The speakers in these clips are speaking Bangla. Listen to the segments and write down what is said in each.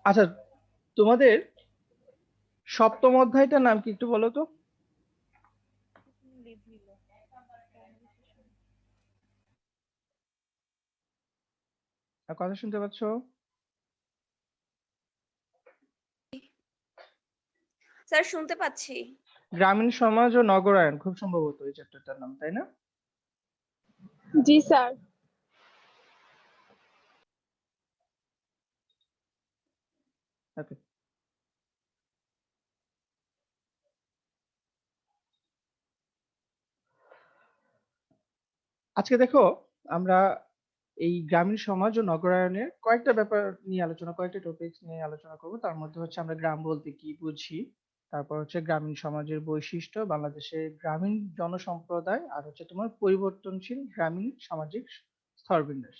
আচ্ছা, তোমাদের সপ্তম অধ্যায়টার নাম কি একটু বলো তো? কথা শুনতে পাচ্ছ? স্যার শুনতে পাচ্ছি। গ্রামীণ সমাজ ও নগরায়ন খুব সম্ভবত এই চ্যাপ্টারটার নাম, তাই না? জি স্যার। ওকে। আজকে দেখো, আমরা এই গ্রামীণ সমাজ ও নগরায়নের কয়েকটা ব্যাপার নিয়ে আলোচনা, কয়েকটা টপিকস নিয়ে আলোচনা করব। তার মধ্যে হচ্ছে আমরা গ্রাম বলতে কি বুঝি, তারপর হচ্ছে গ্রামীণ সমাজের বৈশিষ্ট্য, বাংলাদেশের গ্রামীণ জনসম্প্রদায়, আর হচ্ছে তোমার পরিবর্তনশীল গ্রামীণ সামাজিক স্তরবিন্যাস।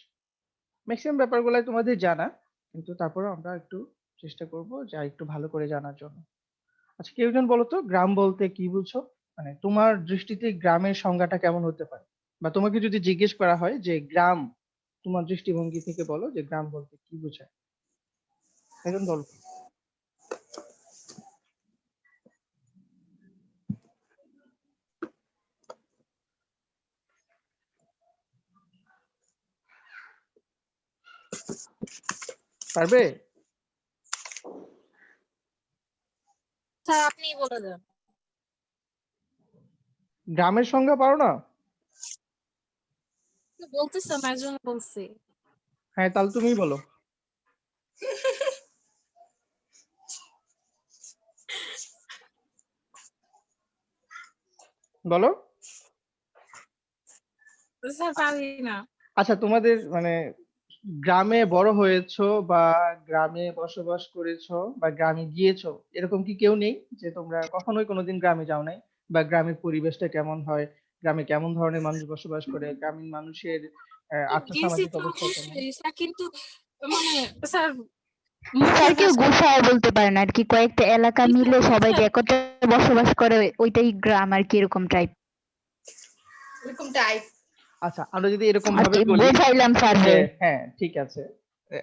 ম্যাক্সিমাম ব্যাপারগুলাই তোমাদের জানা, কিন্তু তারপরে আমরা একটু চেষ্টা করব যা একটু ভালো করে জানার জন্য। আচ্ছা, কেউ একজন বলো তো, গ্রাম বলতে কি বুঝছো? মানে তোমার দৃষ্টিতে গ্রামের সংজ্ঞাটা কেমন হতে পারে? বা তোমাকে যদি জিজ্ঞেস করা হয় যে গ্রাম, তোমার দৃষ্টিভঙ্গি থেকে বলো যে গ্রাম বলতে কি বোঝায়, একজন বলো। পারবে? স্যার আপনি বলে দেন। গ্রামের সংজ্ঞা পারো না? বলতেছেন একজন বলছি। হ্যাঁ, তাহলে তুমিই বলো। বলো। স্যার পারি না। আচ্ছা, তোমাদের মানে গ্রামে বড় হয়েছো বা গ্রামে বসবাস করেছো বা গ্রামে গিয়েছো, এরকম কি কেউ নেই যে তোমরা কখনোই কোনোদিন গ্রামে যাও নাই? বা গ্রামের পরিবেশটা কেমন হয়, গ্রামে কেমন ধরনের মানুষ বসবাস করে, গ্রামীণ মানুষের গেছি আর্থসামাজিক তো অবস্থা কেমন? অবশ্যই স্যার, কিন্তু মানে স্যার স্যার মুখের কেউ ভাষা গোছায় বলতে পারে না আর কি, কয়েকটা এলাকা জি স্যার মিলে সবাই বুঝছেন যে একত্রে বসবাস করে ওইটাই গ্রাম আর কি, এরকম টাইপ এরকম টাইপ। আচ্ছা, আমরা যদি এরকম আর ভাবে কি বলি বোঝাইলাম যে স্যাররে। হ্যাঁ ঠিক আছে,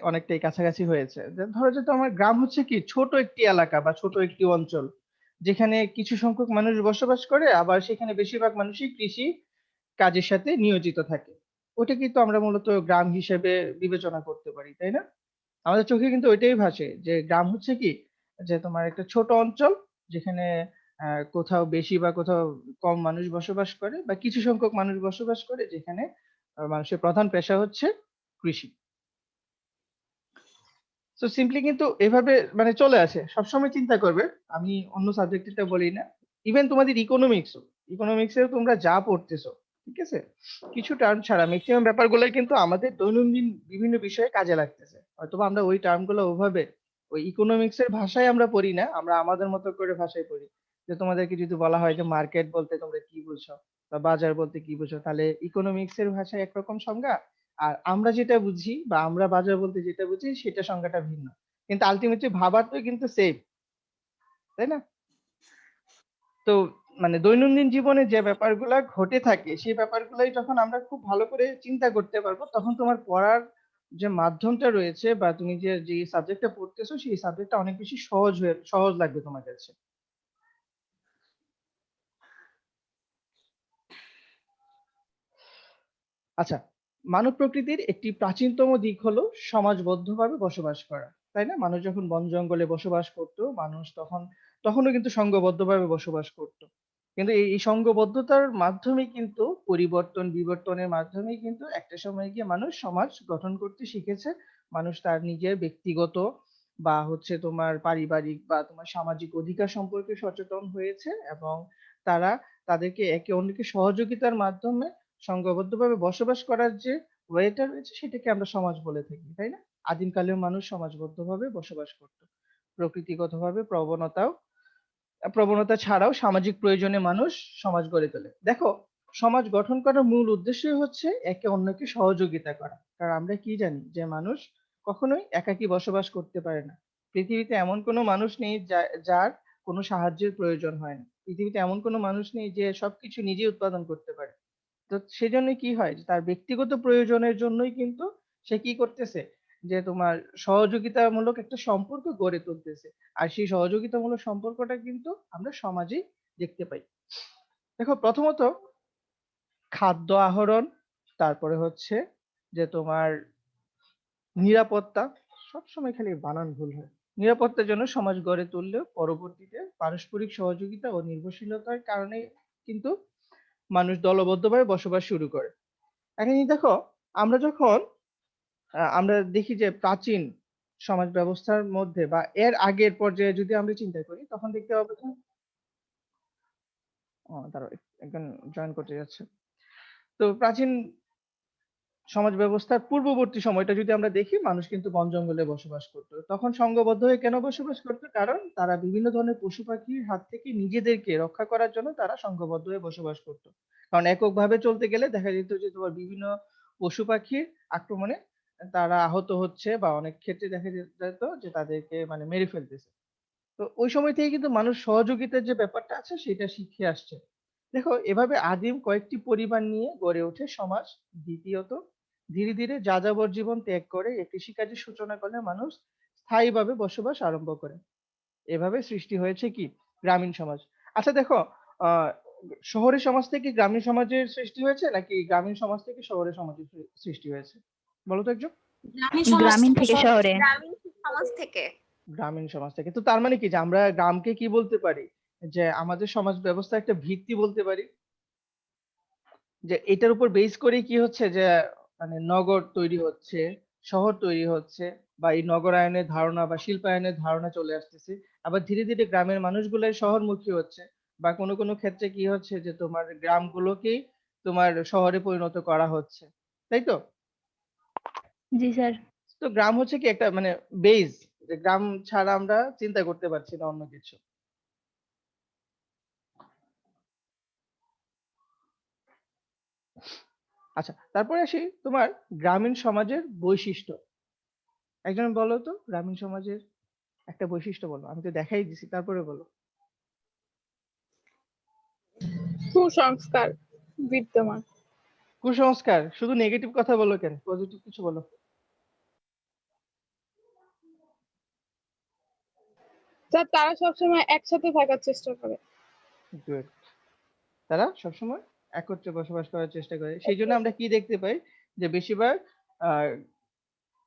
অনেকটাই কাছাকাছি হয়েছে। যে ধরো যে তোমার গ্রাম হচ্ছে কি ছোট একটি এলাকা বা ছোট একটি অঞ্চল, যেখানে কিছু সংখ্যক মানুষ বসবাস করে, আবার সেখানে বেশিরভাগ মানুষই কৃষি কাজের সাথে নিয়োজিত থাকে। ওটা কিন্তু আমরা মূলত গ্রাম হিসেবে বিবেচনা করতে পারি, তাই না? আমাদের চোখে কিন্তু ওইটাই ভাসে যে গ্রাম হচ্ছে কি, যে তোমার একটা ছোট অঞ্চল যেখানে কোথাও বেশি বা কোথাও কম মানুষ বসবাস করে, বা কিছু সংখ্যক মানুষ বসবাস করে, যেখানে মানুষের প্রধান পেশা হচ্ছে কৃষি। তো সিম্পলি কিন্তু এভাবে মানে চলে আসে, সবসময় চিন্তা করবে। আমি অন্য সাবজেক্টটা বলি না, ইভেন তোমাদের ইকোনমিক্সেও তোমরা যা পড়তেছো, ঠিক আছে, কিছু টার্ম ছাড়া ম্যাক্সিমাম ব্যাপারগুলোই কিন্তু আমাদের দৈনন্দিন বিভিন্ন বিষয়ে কাজে লাগতেছে। হয়তোবা আমরা ওই টার্মগুলো ওভাবে ওই ইকোনমিক্সের ভাষায় আমরা পড়ি না, আমরা আমাদের মতো করে ভাষায় পড়ি। যে তোমাদেরকে যদি বলা হয় যে মার্কেট বলতে তোমরা কি বুঝো বা বাজার বলতে কি বুঝো, তাহলে ইকোনমিক্সের ভাষায় একরকম সংজ্ঞা, আর আমরা যেটা বুঝি বা আমরা বাজার বলতে যেটা বুঝি সেটা সংজ্ঞাটা ভিন্ন। কিন্তু আলটিমেটলি ভাবার তো কিন্তু সেম, তাই না? তো মানে দৈনন্দিন জীবনে যে ব্যাপারগুলা ঘটে থাকে সেই ব্যাপারগুলাই যখন আমরা খুব ভালো করে চিন্তা করতে পারবো, তখন তোমার পড়ার যে মাধ্যমটা রয়েছে বা তুমি যে যে সাবজেক্টটা পড়তেছো সেই সাবজেক্টটা অনেক বেশি সহজ লাগবে তোমার কাছে। আচ্ছা, মানব প্রকৃতির একটি প্রাচীনতম দিক হলো সমাজবদ্ধভাবে বসবাস করা, তাই না? মানুষ যখন বন জঙ্গলে বসবাস করত, মানুষ তখনও কিন্তু সংঘবদ্ধভাবে বসবাস করত। কিন্তু এই সংঘবদ্ধতার মাধ্যমে কিন্তু পরিবর্তন বিবর্তনের মাধ্যমে কিন্তু একটা সময় গিয়ে মানুষ সমাজ গঠন করতে শিখেছে। মানুষ তার নিজের ব্যক্তিগত বা হচ্ছে তোমার পারিবারিক বা তোমার সামাজিক অধিকার সম্পর্কে সচেতন হয়েছে, এবং তারা তাদেরকে একে অন্যকে সহযোগিতার মাধ্যমে সংঘবদ্ধভাবে বসবাস করার যে ওয়েটা রয়েছে সেটাকে আমরা সমাজ বলে থাকি, তাই না? আদিমকালেও মানুষ সমাজবদ্ধভাবে বসবাস করত। প্রকৃতিগতভাবে প্রবণতা ছাড়াও সামাজিক প্রয়োজনে মানুষ সমাজ গড়ে তোলে। দেখো, সমাজ গঠন করার মূল উদ্দেশ্যই হচ্ছে একে অন্যকে সহযোগিতা করা। কারণ আমরা কি জানি যে মানুষ কখনোই একাকী বসবাস করতে পারে না। পৃথিবীতে এমন কোনো মানুষ নেই যার কোনো সাহায্যের প্রয়োজন হয় না। পৃথিবীতে এমন কোনো মানুষ নেই যে সবকিছু নিজে উৎপাদন করতে পারে। তো সেজন্য কি হয় যে তার ব্যক্তিগত প্রয়োজনের জন্যই কিন্তু সে কি করতেছে, যে তোমার সহযোগিতামূলক একটা সম্পর্ক গড়ে তুলতেছে। আর সেই সহযোগিতামূলক সম্পর্কটা কিন্তু আমরা সমাজেই দেখতে পাই। দেখো প্রথমত খাদ্য আহরণ, তারপরে হচ্ছে যে তোমার নিরাপত্তা, সবসময় খালি বানান ভুল হয়। নিরাপত্তার জন্য সমাজ গড়ে তুললেও পরবর্তীতে পারস্পরিক সহযোগিতা ও নির্ভরশীলতার কারণে কিন্তু মানুষ দলবদ্ধভাবে বসবাস শুরু করে। এখন এই দেখো, আমরা যখন আমরা দেখি যে প্রাচীন সমাজ ব্যবস্থার মধ্যে বা এর আগের পর্যায়ে যদি আমরা চিন্তা করি, তখন দেখতে পাবো যে দাঁড়াও একজন জয়েন করতে যাচ্ছে। তো প্রাচীন সমাজ ব্যবস্থার পূর্ববর্তী সময়টা যদি আমরা দেখি, মানুষ কিন্তু বন জঙ্গলে বসবাস করতো। তখন সংঘবদ্ধ হয়ে কেন বসবাস করতো? কারণ তারা বিভিন্ন ধরনের পশু পাখির হাত থেকে নিজেদেরকে রক্ষা করার জন্য তারা সংঘবদ্ধ হয়ে বসবাস করতো। কারণ এককভাবে চলতে গেলে দেখা যেত যে তোমার বিভিন্ন পশু পাখির আক্রমণে তারা আহত হচ্ছে, বা অনেক ক্ষেত্রে দেখা যেত যে তাদেরকে মানে মেরে ফেলতেছে। তো ওই সময় থেকে কিন্তু মানুষ সহযোগিতার যে ব্যাপারটা আছে সেটা শিখে আসছে। দেখো এভাবে আদিম কয়েকটি পরিবার নিয়ে গড়ে ওঠে সমাজ। দ্বিতীয়ত ধীরে ধীরে যাযাবর জীবন ত্যাগ করে এই কৃষিকাজের সূচনা করলে মানুষ স্থায়ীভাবে বসবাস আরম্ভ করে। এভাবে সৃষ্টি হয়েছে কি গ্রামীণ সমাজ। আচ্ছা দেখো, আহ শহরের সমাজ থেকে গ্রামীণ সমাজের সৃষ্টি হয়েছে, নাকি গ্রামীণ সমাজ থেকে শহরের সমাজের সৃষ্টি হয়েছে? বলো তো একজন। গ্রামীণ সমাজ গ্রামীণ থেকে থেকে শহরে। গ্রামীণ সমাজ থেকে। গ্রামীণ সমাজ থেকে। তো তার মানে কি যে আমরা গ্রামকে কি বলতে পারি, যে আমাদের সমাজ ব্যবস্থা একটা ভিত্তি বলতে পারি, যে এটার উপর বেস করে কি হচ্ছে যে মানে নগর তৈরি হচ্ছে, শহর তৈরি হচ্ছে, বা এই নগরায়নের ধারণা বা শিল্পায়নের ধারণা চলে আসতেছে। আবার ধীরে ধীরে গ্রামের মানুষগুলাই শহরমুখী হচ্ছে, বা কোনো কোনো ক্ষেত্রে কি হচ্ছে যে তোমার গ্রামগুলোকেই তোমার শহরে পরিণত করা হচ্ছে, তাই তো? জি স্যার। তো গ্রাম হচ্ছে কি একটা মানে বেস, যে গ্রাম ছাড়া আমরা চিন্তা করতে পারছি না অন্য কিছু। আচ্ছা, তারপরে আসি তোমার গ্রামীণ সমাজের বৈশিষ্ট্য। একজন বলো তো গ্রামীণ সমাজের একটা বৈশিষ্ট্য বলো। আমি তো দেখাই দিছি, তারপরে বলো। কুসংস্কার বিদ্যমান। কুসংস্কার? শুধু নেগেটিভ কথা বলো কেন, পজিটিভ কিছু বলো। যা তারা সবসময় একসাথে থাকার চেষ্টা করে। গুড। তারা সবসময় একত্রে বসবাস করার চেষ্টা করে। সেই জন্য আমরা কি দেখতে পাই, যে বেশিরভাগ আহ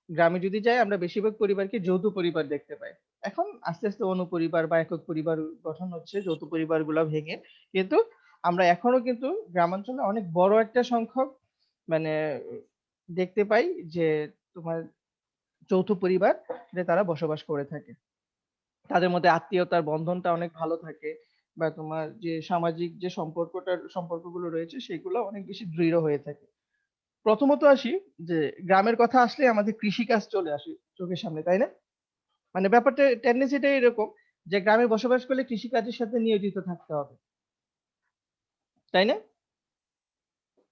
গ্রামে যদি যাই আমরা বেশিরভাগ পরিবারকে যৌথ পরিবার দেখতে পাই। এখন আস্তে আস্তে অনুপরিবার বা একক পরিবার গঠন হচ্ছে, যৌথ পরিবারগুলো ভেঙে। কিন্তু আমরা এখনো কিন্তু গ্রামাঞ্চলে অনেক বড় একটা সংখ্যক মানে দেখতে পাই যে তোমার যৌথ পরিবার, যে তারা বসবাস করে থাকে। তাদের মধ্যে আত্মীয়তার বন্ধনটা অনেক ভালো থাকে, বা তোমার যে সামাজিক যে সম্পর্কগুলো রয়েছে সেগুলো অনেক বেশি দৃঢ় হয়ে থাকে। প্রথমত আসি, যে গ্রামের কথা আসলে আমাদের কৃষিকাজ চলে আসে চোখের সামনে, তাই না? মানে ব্যাপারটা টেন্ডেন্সিটা এরকম, যে গ্রামে বসবাস করলে কৃষিকাজের সাথে নিয়োজিত থাকতে হবে, তাই না?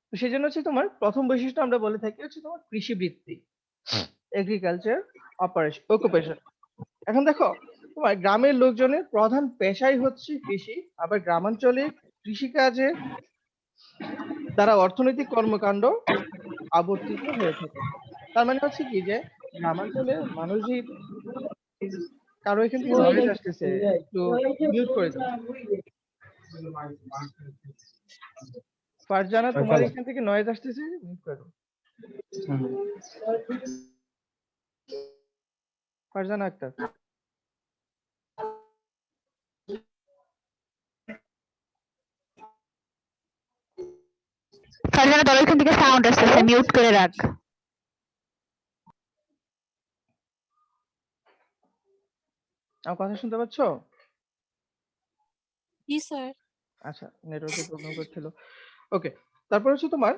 তো সেই জন্য হচ্ছে তোমার প্রথম বৈশিষ্ট্য আমরা বলে থাকি হচ্ছে তোমার কৃষিবৃত্তি, এগ্রিকালচার অকুপেশন। এখন দেখো, তোমার গ্রামের লোকজনের প্রধান পেশাই হচ্ছে কৃষি। আবার গ্রামাঞ্চলে কৃষিকাজে দ্বারা অর্থনৈতিক কর্মকাণ্ড আবর্তিত হয়ে থাকে। তার মানে হচ্ছে কি যে গ্রামাঞ্চলে মানুষ যে কারো এখান থেকে নয়েজ আসতেছে, একটু মিউট করে দাও। ফারজানা, তোমার এখান থেকে নয়েজ আসতেছে, মিউট করে দাও। ফারজানা আক্তার। ফারজানা, তোর ওইখান থেকে সাউন্ড আসতেছে, মিউট করে রাখ। আমার কথা শুনতে পাচ্ছ? জি স্যার। আচ্ছা, নেটওয়ার্কের প্রবলেম করছিল। ওকে, তারপর হচ্ছে তোমার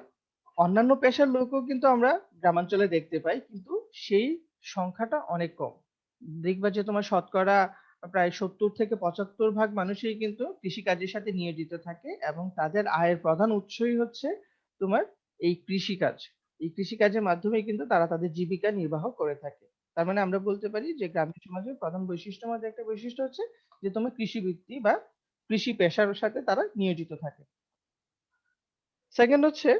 অন্যান্য পেশার লোকও কিন্তু আমরা গ্রামাঞ্চলে দেখতে পাই, কিন্তু সেই সংখ্যাটা অনেক কম। দেখবা যে তোমার শতকরা প্রায় 70 থেকে 75 ভাগ মানুষই কিন্তু কৃষিকাজের সাথে নিয়োজিত থাকে, এবং তাদের আয়ের প্রধান উৎসই হচ্ছে তোমার এই কৃষিকাজ। এই কৃষিকাজের মাধ্যমে কিন্তু তারা তাদের জীবিকা নির্বাহ করে থাকে। তার মানে আমরা বলতে পারি যে গ্রামীণ সমাজের প্রধান বৈশিষ্ট্যের মধ্যে একটা বৈশিষ্ট্য হচ্ছে যে তোমার কৃষিবৃত্তি বা কৃষি পেশার সাথে তারা নিয়োজিত থাকে। সেকেন্ড হচ্ছে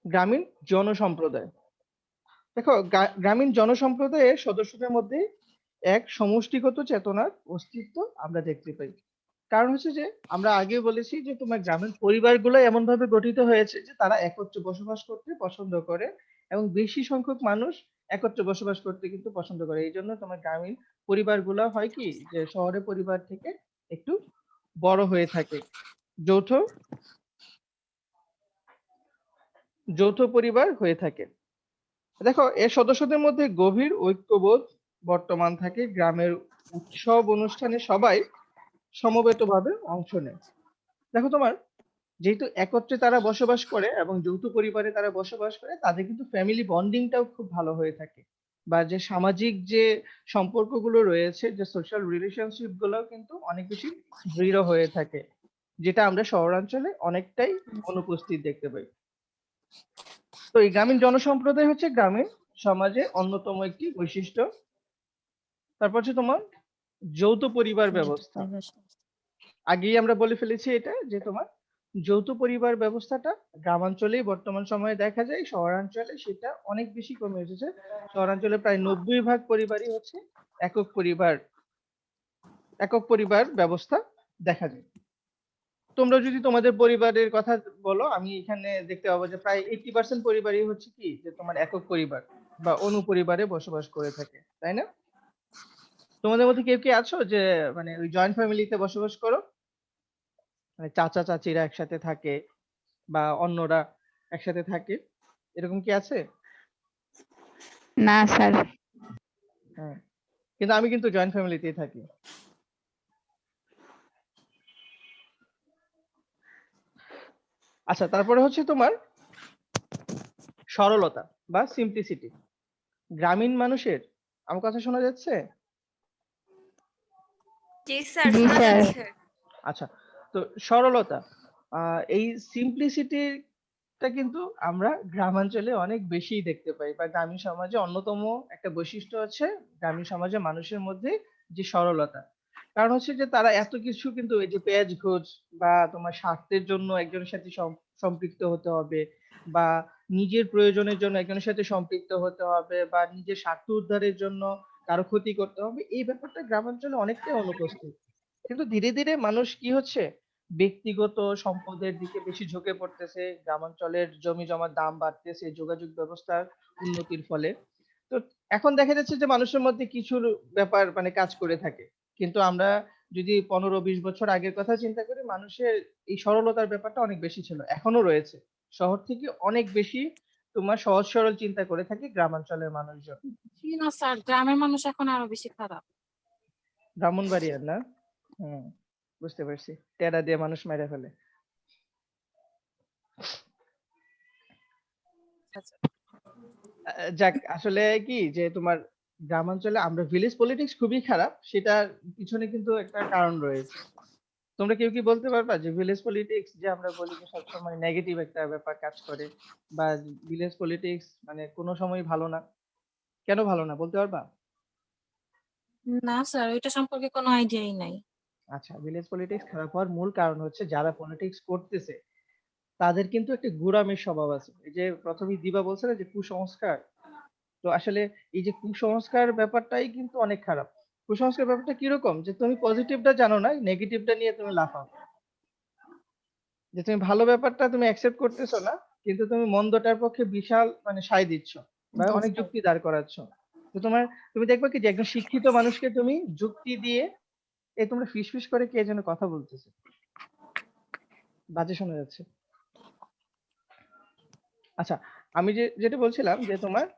গ্রামীণ জনসম্প্রদায়। দেখো গ্রামীণ জনসম্প্রদায়ের সদস্যদের মধ্যে এক সমষ্টিগত চেতনার অস্তিত্ব আমরা দেখতে পাই। কারণ হচ্ছে যে আমরা আগে বলেছি যে তোমার গ্রামীণ পরিবারগুলো এমন ভাবে গঠিত হয়েছে যে তারা একত্রে বসবাস করতে পছন্দ করে এবং বেশি সংখ্যক মানুষ একত্রে বসবাস করতে কিন্তু পছন্দ করে। এই জন্য তোমার গ্রামীণ পরিবারগুলো হয় কি যে শহরের পরিবার থেকে একটু বড় হয়ে থাকে। যৌথ যৌথ পরিবার হয়ে থাকে। দেখো এর সদস্যদের মধ্যে গভীর ঐক্যবোধ বর্তমান থাকে। গ্রামের উৎসব অনুষ্ঠানে সবাই সমবেতভাবে অংশ নেয়। দেখো তোমার যেহেতু একত্রে তারা বসবাস করে এবং যৌথ পরিবারে তারা বসবাস করে তাদের কিন্তু ফ্যামিলি বন্ডিংটাও খুব ভালো হয়ে থাকে, বা যে সামাজিক যে সম্পর্কগুলো রয়েছে, যে সোশ্যাল রিলেশনশিপ গুলোও কিন্তু অনেক বেশি দৃঢ় হয়ে থাকে, যেটা আমরা শহরাঞ্চলে অনেকটাই অনুপস্থিত দেখতে পাই। তো এই গ্রামীণ জনসম্প্রদায় হচ্ছে গ্রামীণ সমাজে অন্যতম একটি বৈশিষ্ট্য। তারপর হচ্ছে তোমার যৌথ পরিবার ব্যবস্থা। আগেই আমরা বলে ফেলেছি এটা যে তোমার যৌথ পরিবার ব্যবস্থাটা গ্রামাঞ্চলেই বর্তমান সময়ে দেখা যায়, শহরাঞ্চলে সেটা অনেক বেশি কমে এসেছে। শহরাঞ্চলে প্রায় 90% পরিবারই হচ্ছে একক পরিবার একক পরিবার ব্যবস্থা দেখা যায়। তোমরা যদি তোমাদের পরিবারের কথা বলো, আমি এখানে দেখতে পাবো যে প্রায় 80% পরিবারই হচ্ছে কি যে তোমার একক পরিবার বা অনুপরিবারে বসবাস করে থাকে, তাই না? তোমাদের মধ্যে কেউ কি আছো যে মানে ওই জয়েন্ট ফ্যামিলিতে বসবাস করো, মানে চাচা চাচিরা একসাথে থাকে বা অন্যরা একসাথে থাকে, এরকম কি আছে? না স্যার। হ্যাঁ, কিন্তু আমি কিন্তু জয়েন্ট ফ্যামিলিতেই থাকি। আচ্ছা, তারপরে হচ্ছে তোমার সরলতা বা সিম্পলিসিটি। গ্রামীণ মানুষের, আমার কথা শোনা যাচ্ছে? জি স্যার, জি শোনা স্যার। যাচ্ছে। আচ্ছা, তো সরলতা, এই সিম্পলিসিটিটা কিন্তু আমরা গ্রামাঞ্চলে অনেক বেশি দেখতে পাই, বা গ্রামীণ সমাজে অন্যতম একটা বৈশিষ্ট্য হচ্ছে গ্রামীণ সমাজে মানুষের মধ্যে যে সরলতা। কারণ হচ্ছে যে তারা এত কিছু কিন্তু এই যে পেঁয়াজ ঘোষ বা তোমার স্বার্থের জন্য একজনের সাথে সম্পৃক্ত হতে হবে, বা নিজের প্রয়োজনের জন্য একজনের সাথে সম্পৃক্ত হতে হবে, বা নিজের স্বার্থ উদ্ধারের জন্য কারো ক্ষতি করতে হবে, এই ব্যাপারটা গ্রামাঞ্চলে অনেকটাই অনুপস্থিত। কিন্তু ধীরে ধীরে মানুষ কি হচ্ছে ব্যক্তিগত সম্পদের দিকে বেশি ঝুঁকে পড়তেছে, গ্রামাঞ্চলের জমি জমার দাম বাড়তেছে যোগাযোগ ব্যবস্থার উন্নতির ফলে। তো এখন দেখা যাচ্ছে যে মানুষের মধ্যে কিছুর ব্যাপার মানে কাজ করে থাকে, কিন্তু আমরা যদি 15-20 বছর আগের কথা চিন্তা করি, মানুষের এই সরলতার ব্যাপারটা অনেক বেশি ছিল, এখনো রয়েছে। শহর থেকে অনেক বেশি তোমার সহজ সরল চিন্তা করে থাকে গ্রামাঞ্চলের মানুষজন। জি না স্যার, গ্রামের মানুষ এখন আরো বেশি খারাপ। ব্রাহ্মণবাড়িয়ার না? হুম, বুঝতে পারছি, টেরা দিয়ে মানুষ মেরে ফেলে। আচ্ছা, যাক, আসলে কি যে তোমার গ্রামাঞ্চলে আমরা ভিলেজ পলিটিক্স খুবই খারাপ, সেটার পিছনে কিন্তু একটা কারণ রয়েছে। তোমরা কেউ কি বলতে পারবা যে ভিলেজ পলিটিক্স যে আমরা বলি যে সবসময় নেগেটিভ একটা ব্যাপার কাজ করে, বা ভিলেজ পলিটিক্স মানে কোনো সময় ভালো না, কেন ভালো না বলতে পারবা? না স্যার, ওইটা সম্পর্কে কোনো আইডিয়াই নাই। আচ্ছা, ভিলেজ পলিটিক্স খারাপ হওয়ার মূল কারণ হচ্ছে যারা পলিটিক্স করতেছে তাদের কিন্তু একটা গোঁড়ামির স্বভাব আছে। এই যে প্রথমেই দিবা বলছে না যে কুসংস্কার, তো আসলে এই যে কুসংস্কার ব্যাপারটাই কিন্তু অনেক খারাপ। কুসংস্কার ব্যাপারটা কিরকম যে তুমি পজিটিভটা জানো না, নেগেটিভটা নিয়ে তুমি লাফাও। যে তুমি ভালো ব্যাপারটা তুমি অ্যাকসেপ্ট করতেছো না, কিন্তু তুমি মন্দটার পক্ষে বিশাল মানে সায় দিচ্ছ বা জি অনেক স্যার। যুক্তি দাঁড় করাচ্ছ। তো তুমি দেখবে কি যে একজন শিক্ষিত মানুষকে তুমি যুক্তি দিয়ে এই তোমরা ফিসফিস করে কে যেন কথা বলতেছে, বাজে শোনা যাচ্ছে। আচ্ছা, আমি যেটা বলছিলাম যে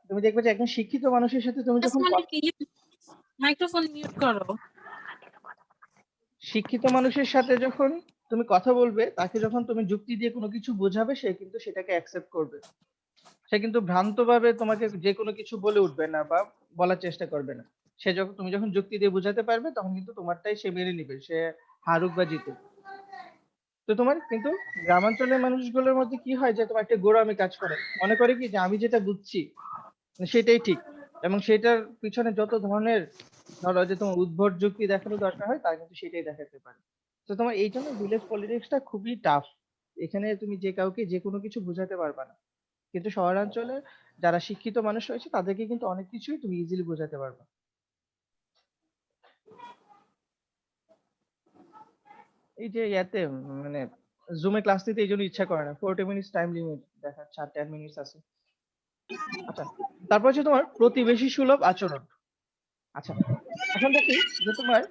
তুমি দেখবে যে একজন শিক্ষিত মানুষের সাথে তুমি যখন মানে কি, মাইক্রোফোন মিউট করো। শিক্ষিত মানুষের সাথে যখন তুমি কথা বলবে, তাকে যখন তুমি যুক্তি দিয়ে কোনো কিছু বোঝাবে, সে কিন্তু সেটাকে অ্যাকসেপ্ট করবে। সে কিন্তু ভ্রান্তভাবে তোমাকে যে কোনো কিছু বলে উঠবে না বা বলার চেষ্টা করবে না। তুমি যখন যুক্তি দিয়ে বোঝাতে পারবে, তখন কিন্তু তোমারটাই সে মেনে নিবে, সে হারুক বা জিতুক। তো তোমার কিন্তু গ্রামাঞ্চলের মানুষগুলোর মধ্যে কি হয় যে তোমার একটা গোঁড়ামি কাজ করে, মনে করে কি যে আমি যেটা বুঝছি মানে সেটাই ঠিক, এবং সেটার পিছনে যত ধরনের ধরো যে তোমার উদ্ভট যুক্তি দেখানো দরকার হয়, তারা কিন্তু সেটাই দেখাতে পারে। তো তোমার এই জন্য ভিলেজ পলিটিক্সটা খুবই টাফ। এখানে তুমি যে কাউকে যে কোনো কিছু বোঝাতে পারবা না। কিন্তু শহরাঞ্চলে যারা শিক্ষিত মানুষ রয়েছে তাদেরকে কিন্তু অনেক কিছুই তুমি ইজিলি বোঝাতে পারবে। এই যে ইয়াতে মানে জুমে ক্লাস নিতে এই জন্য ইচ্ছা করে না, 40 মিনিটস টাইম লিমিট দেখাচ্ছে আর 10 মিনিটস আছে। আচ্ছা, তারপর হচ্ছে তোমার প্রতিবেশী সুলভ আচরণ। আচ্ছা, এখন দেখি যে তোমার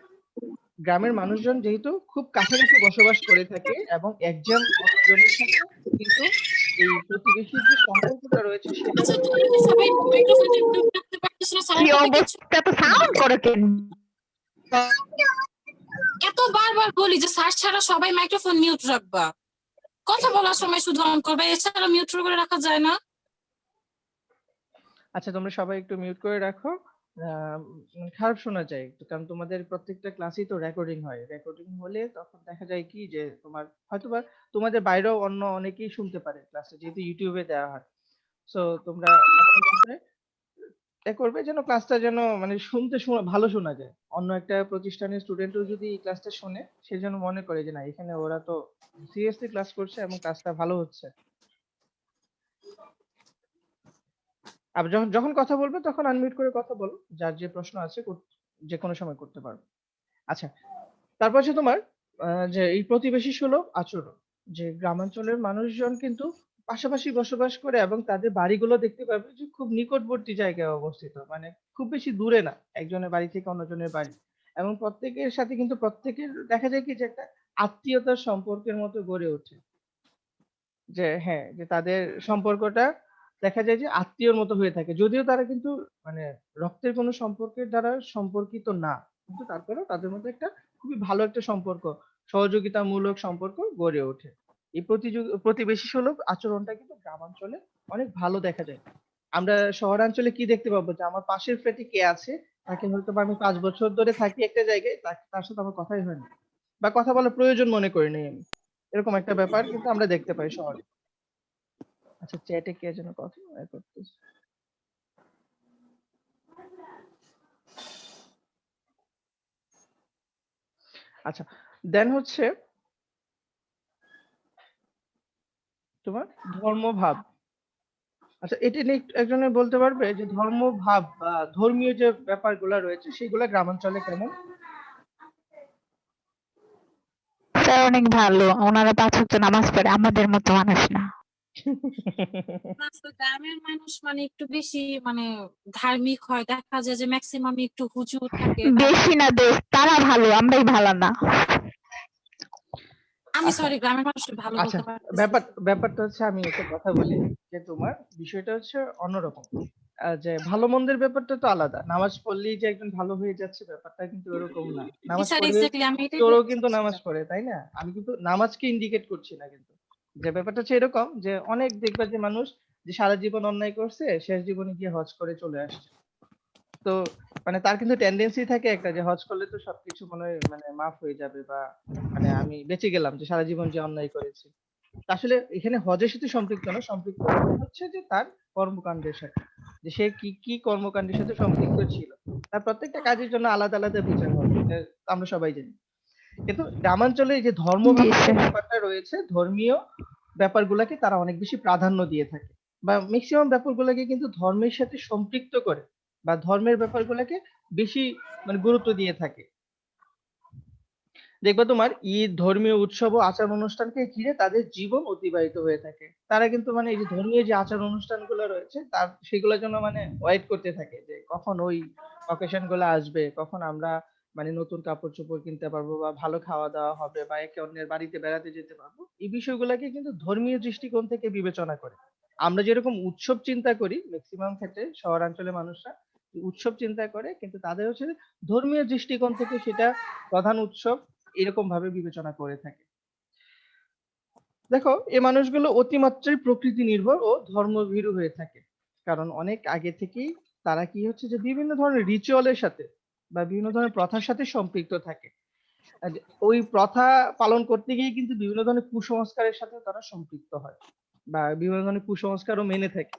গ্রামের মানুষজন যেহেতু খুব কাছাকাছি বসবাস করে থাকে এবং একজন অন্যজনের সাথে কিন্তু এই প্রতিবেশীর যে সম্পর্কটা রয়েছে সেটা আচ্ছা কিন্তু তোমরা কি সবাই মাইক্রোফোনটা একটু রাখতে পারতেছ না? কি স্যারের কথা কিছু অবস্থা, তো সাউন্ড করো কেন? এত বারবার বলি যে স্যার ছাড়া সবাই মাইক্রোফোন মিউট রাখবা, কথা বলার সময় শুধু অন করবা, এছাড়া মিউট করে রাখা যায় না? আচ্ছা, তোমরা সবাই একটু মিউট করে রাখো। খারাপ শোনা যায় একটু, কারণ তোমাদের প্রত্যেকটা ক্লাসই তো রেকর্ডিং হয়। রেকর্ডিং হলে তখন দেখা যায় কি যে তোমার হয়তোবা তোমাদের বাইরেও অন্য অনেকেই শুনতে পারে ক্লাসে, যেহেতু ইউটিউবে দেওয়া হয়। সো তোমরা এমন ভাবে এ করবে যেন ক্লাসটা যেন মানে ভালো শোনা যায়। অন্য একটা প্রতিষ্ঠানের স্টুডেন্টও যদি এই ক্লাসটা শোনে, সে যেন মনে করে যে না, এখানে ওরা তো সিরিয়াসলি ক্লাস করছে এবং ক্লাসটা ভালো হচ্ছে। আর যখন যখন কথা বলবে তখন আনমিউট করে কথা বলো, যার যে প্রশ্ন আছে যে কোনো সময় করতে পারবে। আচ্ছা, তারপর হচ্ছে তোমার যে এই প্রতিবেশী সুলভ আচরণ, যে গ্রামাঞ্চলের মানুষজন কিন্তু পাশাপাশি বসবাস করে এবং তাদের বাড়িগুলো দেখতে পাবে যে খুব নিকটবর্তী জায়গায় অবস্থিত, মানে খুব বেশি দূরে না একজনের বাড়ি থেকে অন্যজনের বাড়ি। এবং প্রত্যেকের সাথে কিন্তু প্রত্যেকের দেখা যায় কি যে একটা আত্মীয়তার সম্পর্কের মতো গড়ে ওঠে। যে হ্যাঁ, যে তাদের সম্পর্কটা দেখা যায় যে আত্মীয়র মতো হয়ে থাকে। যদিও তারা কিন্তু মানে রক্তের কোনো সম্পর্কের দ্বারা সম্পর্কিত না। কিন্তু তারপরেও তাদের মধ্যে একটা খুবই ভালো একটা সম্পর্ক, সহযোগিতামূলক সম্পর্ক গড়ে ওঠে। এই প্রতিবেশী সুলভ আচরণটা কিন্তু গ্রামাঞ্চলে অনেক ভালো দেখা যায়। আমরা শহরাঞ্চলে কি দেখতে পাবো যে আমার পাশের ফ্ল্যাটে কে আছে, তাকে হয়তোবা আমি ৫ বছর ধরে থাকি একটা জায়গায়, তার সাথে আমার কথাই হয় না। বা কথা বলার প্রয়োজন মনে করি নাই আমি। এরকম একটা ব্যাপার কিন্তু আমরা দেখতে পাই শহরে। আচ্ছা, চ্যাটে কে যেন কথা করতেছে। আচ্ছা, দেন হচ্ছে তোমার ধর্মভাব। আচ্ছা, এটা নিয়ে একজনে বলতে পারবে যে ধর্মভাব বা ধর্মীয় যে ব্যাপারগুলা রয়েছে সেগুলা গ্রামাঞ্চলে কেমন? স্যার অনেক ভালো, ওনারা 5 ওয়াক্ত নামাজ পড়ে, আমাদের মতো মানুষ না। না, তো গ্রামের মানুষ মানে একটু বেশি মানে ধার্মিক হয়, দেখা যায় যে ম্যাক্সিমাম একটু হুজুর থাকে, বেশি তারপরে না দোস্ত, তারা ভালো, আমরাই ভালো না। আমি আচ্ছা, সরি গ্রামের মানুষকে ভালো আচ্ছা, বলতে পারতেছি না। ব্যাপারটা হচ্ছে আমি একটা কথা বলি যে তোমার বিষয়টা হচ্ছে অন্যরকম। যে ভালো মন্দের ব্যাপারটা তো আলাদা। নামাজ পড়লেই যে একজন ভালো হয়ে যাচ্ছে ব্যাপারটা কিন্তু এরকম না। জি নামাজ স্যার, পড়ে এক্স্যাক্টলি আমি এটাই চোরও বলতে কিন্তু নামাজ চাচ্ছিলাম। পড়ে, তাই না? আমি কিন্তু নামাজকে ইন্ডিকেট করছি না কিন্তু। যে ব্যাপারটা হচ্ছে এরকম যে অনেক দেখবা যে মানুষ যে সারা জীবন অন্যায় করছে, শেষ জীবনে গিয়ে হজ করে চলে আসছে। তো মানে তার কিন্তু টেনডেন্সি থাকে একটা যে হজ করলে তো সবকিছু মনে হয় মানে মাফ হয়ে যাবে, বা মানে আমি বেঁচে গেলাম যে সারা জীবন যে অন্যায় করেছি। আসলে এখানে হজের সাথে সম্পৃক্ত না, সম্পৃক্ত হচ্ছে যে তার কর্মকাণ্ডের সাথে, যে সে কি কি কর্মকাণ্ডের সাথে সম্পৃক্ত ছিল। তার প্রত্যেকটা কাজের জন্য আলাদা আলাদা বিচার হবে, এটা আমরা সবাই জানি। কিন্তু গ্রামাঞ্চলে এই যে জি ধর্মভাবের যে স্যার। ব্যাপারটা রয়েছে, ধর্মীয় ব্যাপারগুলোকে তারা অনেক বেশি প্রাধান্য দিয়ে থাকে, বা ম্যাক্সিমাম ব্যাপারগুলোকে কিন্তু ধর্মের সাথে সম্পৃক্ত করে, বা ধর্মের ব্যাপারগুলোকে বেশি মানে গুরুত্ব দিয়ে থাকে। দেখবা তোমার ঈদ, ধর্মীয় উৎসব ও আচার অনুষ্ঠানকে ঘিরে তাদের জীবন অতিবাহিত হয়ে থাকে। তারা কিন্তু মানে এই যে ধর্মীয় যে আচার অনুষ্ঠানগুলো রয়েছে তার সেগুলোর জন্য মানে ওয়েট করতে থাকে যে কখন ওই অকেশন গুলো আসবে, কখন আমরা মানে নতুন কাপড় চোপড় কিনতে পারবো, বা ভালো খাওয়া দাওয়া হবে, বা একে অন্যের বাড়িতে বেড়াতে যেতে পারবো। এই বিষয়গুলোকে কিন্তু ধর্মীয় দৃষ্টিকোণ থেকে বিবেচনা করে। আমরা যেরকম উৎসব চিন্তা করি ম্যাক্সিমাম ক্ষেত্রে শহরাঞ্চলের মানুষরা উৎসব চিন্তা করে, কিন্তু তাদের হচ্ছে ধর্মীয় দৃষ্টিকোণ থেকে সেটা প্রধান উৎসব এরকম ভাবে বিবেচনা করে থাকে। দেখো, এই মানুষগুলো অতিমাত্রায় প্রকৃতি নির্ভর ও ধর্মভীরু হয়ে থাকে, কারণ অনেক আগে থেকেই তারা কি হচ্ছে যে বিভিন্ন ধরনের রিচুয়ালের সাথে বা বিভিন্ন ধরনের প্রথার সাথে সম্পৃক্ত থাকে। আর ওই প্রথা পালন করতে গিয়ে কিন্তু বিভিন্ন ধরনের কুসংস্কারের সাথে তারা সম্পৃক্ত হয়, বা বিভিন্ন ধরনের কুসংস্কারও মেনে থাকে।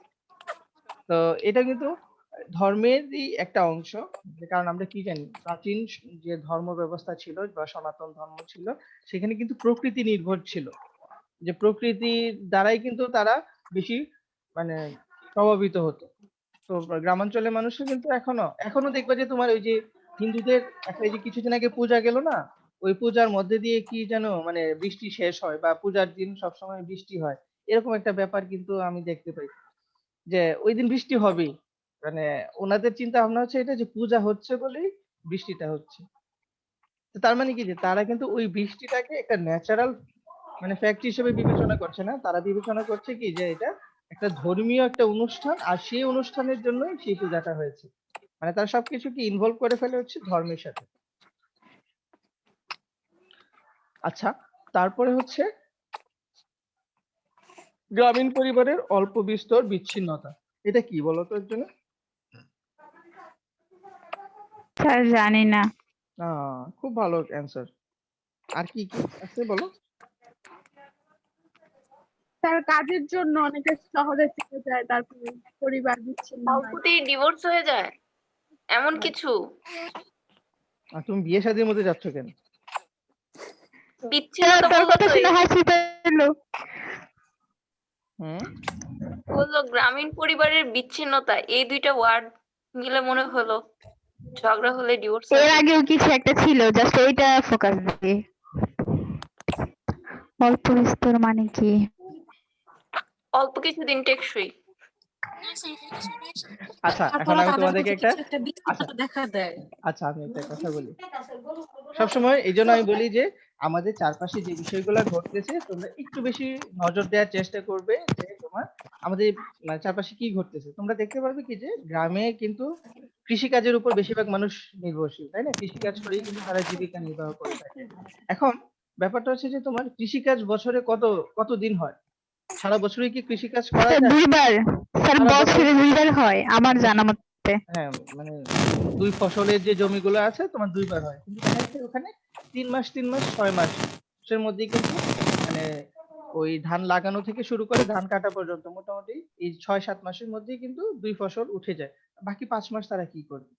তো এটা কিন্তু ধর্মেরই একটা অংশ। যে কারণ আমরা কি জানি প্রাচীন যে ধর্ম ব্যবস্থা ছিল বা সনাতন ধর্ম ছিল, সেখানে কিন্তু প্রকৃতি নির্ভর ছিল, যে প্রকৃতির দ্বারাই কিন্তু তারা বেশি মানে প্রভাবিত হতো। তো গ্রামাঞ্চলের মানুষও কিন্তু এখনো দেখবা যে তোমার ওই যে হিন্দুদের একটা এই যে কিছুদিন আগে পূজা গেল না, ওই পূজার মধ্যে দিয়ে কি যেন মানে বৃষ্টি শেষ হয় বা পূজার দিন সবসময় বৃষ্টি হয়, এরকম একটা ব্যাপার কিন্তু আমি দেখতে পাই যে ওই দিন বৃষ্টি হবেই। মানে ওনাদের চিন্তা ভাবনা হচ্ছে এটা যে পূজা হচ্ছে বলেই বৃষ্টিটা হচ্ছে। তো তার মানে কি যে তারা কিন্তু ওই বৃষ্টিটাকে একটা ন্যাচারাল মানে ফ্যাক্ট হিসেবে বিবেচনা করছে না, তারা বিবেচনা করছে কি যে এটা একটা ধর্মীয় একটা অনুষ্ঠান, আর সেই অনুষ্ঠানের জন্যই সেই পূজাটা হয়েছে। মানে তারা সবকিছুকে ইনভলভ করে ফেলে হচ্ছে ধর্মের সাথে। আচ্ছা, তারপরে হচ্ছে গ্রামীণ পরিবারের অল্প বিস্তর বিচ্ছিন্নতা। এটা কি বলতো এর জন্য? স্যার জানি না। খুব ভালো অ্যান্সার। আর কি কি আছে বলো? তার কাজের জন্য অনেকে শহরে চলে যায়, তারপরে পরিবার বিচ্ছিন্ন হয়। অল্পতেই ডিভোর্স হয়ে যায় এমন কিছু আর তুমি বিয়ে শাদীর মধ্যে যাচ্ছ কেন? স্যার বিচ্ছিন্নতা তোর বললো কথা তো শুনে হাসি পেলো। হুম। বললো গ্রামীণ পরিবারের বিচ্ছিন্নতা, এই দুইটা ওয়ার্ড মিলে মনে হলো ঝগড়া হলে ডিভোর্স এর হয়। আগেও কিছু একটা ছিল, জাস্ট ওইটা ফোকাস দিয়ে। অল্প বিস্তর মানে কি? অল্প কিছুদিন টেকসই। না স্যার, এটা সবাই একসাথে আচ্ছা, এখন তারপরও আমি তাদের তোমাদেরকে প্রতি একটা কিছু একটা আচ্ছা বিচ্ছিন্নতা দেখা দেয়। আচ্ছা আমি একটা কথা বলি। সবসময় এই জন্য আমি বলি যে আমাদের চারপাশে যে বিষয়গুলো ঘটতেছে তোমরা একটু বেশি নজর দেওয়ার চেষ্টা করবে যে তোমার আমাদের মানে চারপাশে কি ঘটতেছে। তোমরা দেখতে পারবে কি যে গ্রামে কিন্তু কৃষিকাজের উপর বেশিরভাগ মানুষ নির্ভরশীল, তাই না? কৃষিকাজ করেই কিন্তু তারা জীবিকা নির্বাহ করে থাকে। এখন ব্যাপারটা হচ্ছে যে তোমার কৃষিকাজ বছরে কত দিন হয়? সারা বছরই কি কৃষিকাজ করা স্যার যায়? দুইবার। স্যার সারা বছর বছরে দুইবার হয় আমার জানা মতে। হ্যাঁ, মানে ২ ফসলের যে জমিগুলো আছে তোমার ২ বার হয়। কিন্তু দেখা যাচ্ছে ওখানে ৩ মাস ৩ মাস ৬ মাসের মধ্যেই কিন্তু মানে ওই ধান লাগানো থেকে শুরু করে ধান কাটা পর্যন্ত মোটামুটি এই ৬-৭ মাসের মধ্যেই কিন্তু ২ ফসল উঠে যায়। বাকি ৫ মাস তারা কি করবে?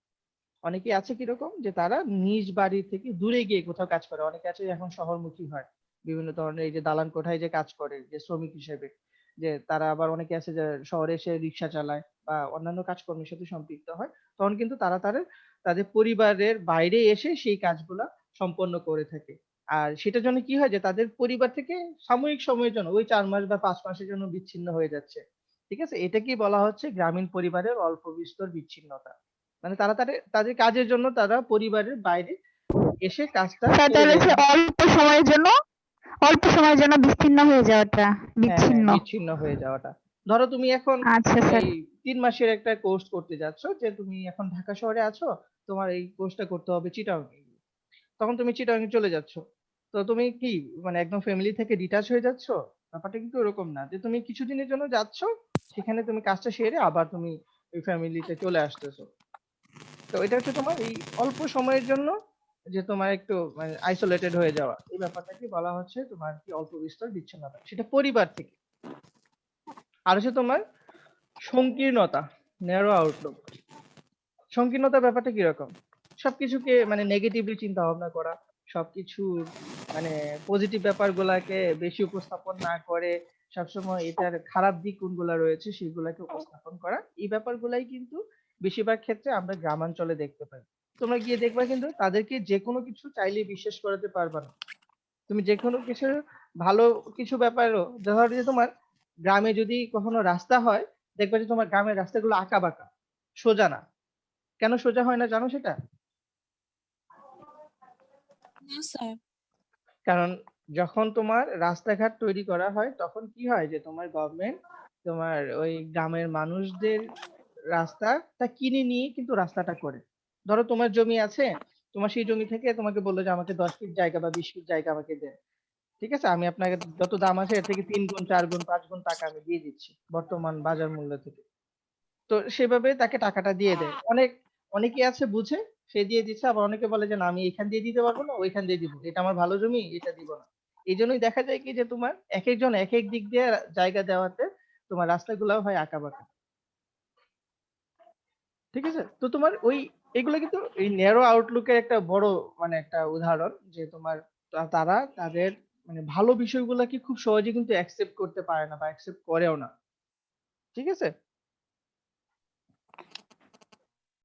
অনেকে আছে কিরকম যে তারা নিজ বাড়ি থেকে দূরে গিয়ে কোথাও কাজ করে। অনেকে আছে এখন শহরমুখী হয়। বিভিন্ন ধরনের এই যে দালান কোঠায় যে কাজ করে যে শ্রমিক হিসেবে। যে তারা আবার অনেকে আছে যে শহরে এসে রিক্সা চালায় বা অন্যান্য কাজকর্মের সাথে সম্পৃক্ত হয়। তখন কিন্তু তারা তাদের পরিবারের বাইরে এসে সেই কাজগুলা সম্পন্ন করে থাকে। আর সেটার জন্য কি হয় যে তাদের পরিবার থেকে সাময়িক সময়ের জন্য ওই ৪ মাস বা ৫ মাসের জন্য বিচ্ছিন্ন হয়ে যাচ্ছে। ঠিক আছে? এটাকেই বলা হচ্ছে গ্রামীণ পরিবারের অল্প বিস্তর বিচ্ছিন্নতা। মানে তারা তাদের কাজের জন্য তারা পরিবারের বাইরে এসে কাজটা স্যার করে তাহলে যায়। হচ্ছে অল্প সময়ের জন্য বিচ্ছিন্ন হয়ে যাওয়াটা হ্যাঁ, বিচ্ছিন্ন। বিচ্ছিন্ন হয়ে যাওয়াটা। ধরো তুমি এখন আচ্ছা স্যার। এই ৩ মাসের একটা কোর্স করতে যাচ্ছ যে তুমি এখন ঢাকা শহরে আছো, তোমার এই কোর্সটা করতে হবে চিটাগং এ। তখন তুমি চিটাগং এ চলে যাচ্ছ। তো তুমি কি মানে একদম ফ্যামিলি থেকে ডিটাচ হয়ে যাচ্ছ? ব্যাপারটা কিন্তু ওরকম না। যে তুমি কিছুদিনের জন্য যাচ্ছ, সেখানে তুমি কাজটা সেরে আবার তুমি ওই ফ্যামিলিতে চলে আসতেছো। তো এটা হচ্ছে তোমার এই অল্প সময়ের জন্য যে তোমার একটু মানে আইসোলেটেড হয়ে যাওয়া, এই ব্যাপারটাকে বলা হচ্ছে তোমার কি অল্প বিস্তর বিচ্ছিন্নতা, সেটা পরিবার থেকে। আর হচ্ছে তোমার সংকীর্ণতা, ন্যারো আউটলুক। সংকীর্ণতা ব্যাপারটা কিরকম? সবকিছুকে মানে নেগেটিভলি চিন্তা ভাবনা করা, সবকিছুর মানে পজিটিভ ব্যাপারগুলাকে বেশি উপস্থাপন না করে সবসময় এটার খারাপ দিক কোনগুলা রয়েছে সেগুলাকে উপস্থাপন করা, এই ব্যাপারগুলাই কিন্তু বেশিরভাগ ক্ষেত্রে আমরা গ্রামাঞ্চলে দেখতে পাই। তোমরা গিয়ে দেখবা কিন্তু তাদেরকে যেকোনো কিছু চাইলেই বিশ্বাস করাতে পারবা না। তুমি যেকোনো কিছুর ভালো কিছু ব্যাপারও ধরো যে তোমার গ্রামে যদি কখনো রাস্তা হয়, দেখবা যে তোমার গ্রামের রাস্তাগুলো আঁকা-বাঁকা, সোজা না। কেন সোজা হয় না জানো সেটা? না স্যার। কারণ যখন তোমার রাস্তাঘাট তৈরি করা হয় তখন কি হয় যে তোমার গভর্নমেন্ট তোমার ওই গ্রামের মানুষদের রাস্তাটা কিনে নিয়ে কিন্তু রাস্তাটা করে। ধরো তোমার জমি আছে, তোমার সেই জমি থেকে তোমাকে বললো যে আমাকে ১০ ফিট জায়গা বা ২০ ফিট জায়গা আমাকে দেন। ঠিক আছে? আমি আপনাকে যত দাম আছে এর থেকে ৩ গুণ ৪ গুণ ৫ গুণ টাকা আমি দিয়ে দিচ্ছি বর্তমান বাজার মূল্য থেকে। তো সেভাবে তাকে টাকাটা দিয়ে দেয়। অনেকে আছে বুঝে, সে দিয়ে দিচ্ছে, আবার অনেকে বলে যে না আমি এখান দিয়ে দিতে পারবো না, ওইখান দিয়ে দিব। এটা আমার ভালো জমি, এটা দিব না। এইজন্যই দেখা যায় কি যে তোমার একেকজন একেক দিক দিয়ে জায়গা দেওয়াতে তোমার রাস্তাগুলাও হয় আঁকাবাঁকা। ঠিক আছে? তো তোমার এগুলো কিন্তু এই ন্যারো আউটলুকের একটা বড় মানে একটা উদাহরণ যে তোমার তারা তাদের মানে ভালো বিষয়গুলাকে খুব সহজে কিন্তু অ্যাকসেপ্ট করতে পারে না বা অ্যাকসেপ্ট করেও না। ঠিক আছে?